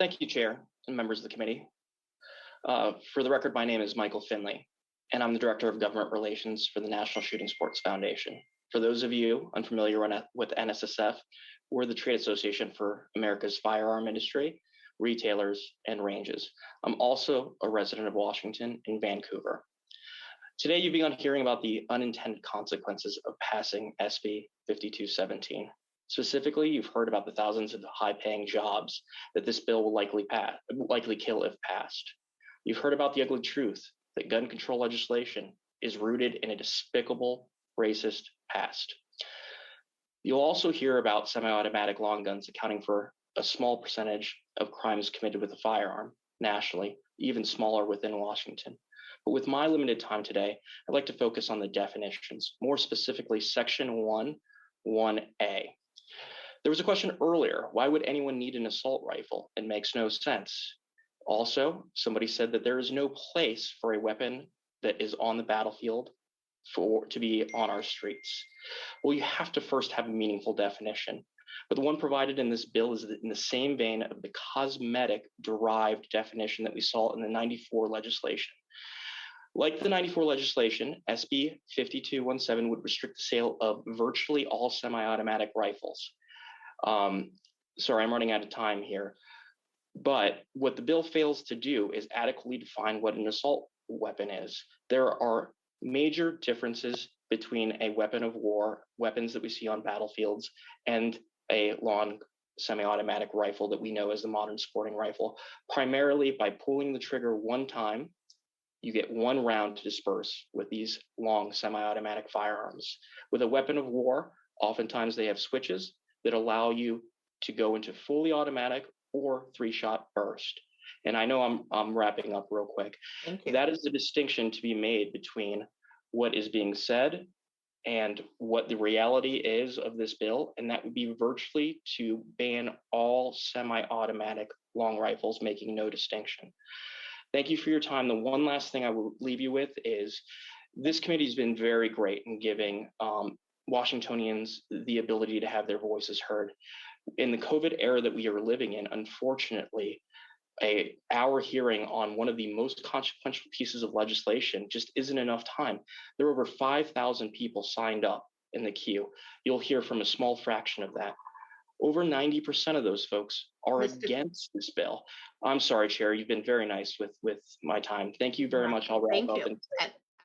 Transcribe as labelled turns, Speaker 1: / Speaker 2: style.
Speaker 1: Thank you, Chair and members of the committee. For the record, my name is Michael Finley, and I'm the Director of Government Relations for the National Shooting Sports Foundation. For those of you unfamiliar with NSSF, we're the trade association for America's firearm industry, retailers, and ranges. I'm also a resident of Washington in Vancouver. Today, you've begun hearing about the unintended consequences of passing SB 5217. Specifically, you've heard about the thousands of high-paying jobs that this bill will likely kill if passed. You've heard about the ugly truth that gun control legislation is rooted in a despicable, racist past. You'll also hear about semi-automatic long guns accounting for a small percentage of crimes committed with a firearm nationally, even smaller within Washington. But with my limited time today, I'd like to focus on the definitions, more specifically Section 1(1)(a). There was a question earlier, why would anyone need an assault rifle? It makes no sense. Also, somebody said that there is no place for a weapon that is on the battlefield to be on our streets. Well, you have to first have a meaningful definition. But the one provided in this bill is in the same vein of the cosmetic derived definition that we saw in the 94 legislation. Like the 94 legislation, SB 5217 would restrict the sale of virtually all semi-automatic rifles. Sorry, I'm running out of time here. But what the bill fails to do is adequately define what an assault weapon is. There are major differences between a weapon of war, weapons that we see on battlefields, and a long semi-automatic rifle that we know as the modern sporting rifle. Primarily by pulling the trigger one time, you get one round to disperse with these long semi-automatic firearms. With a weapon of war, oftentimes they have switches that allow you to go into fully automatic or 3-shot burst. And I know I'm wrapping up real quick.
Speaker 2: Thank you.
Speaker 1: That is the distinction to be made between what is being said and what the reality is of this bill, and that would be virtually to ban all semi-automatic long rifles, making no distinction. Thank you for your time. The one last thing I will leave you with is this committee has been very great in giving Washingtonians the ability to have their voices heard. In the COVID era that we are living in, unfortunately, our hearing on one of the most consequential pieces of legislation just isn't enough time. There are over 5,000 people signed up in the queue. You'll hear from a small fraction of that. Over 90% of those folks are against this bill. I'm sorry, Chair, you've been very nice with my time. Thank you very much. I'll wrap up.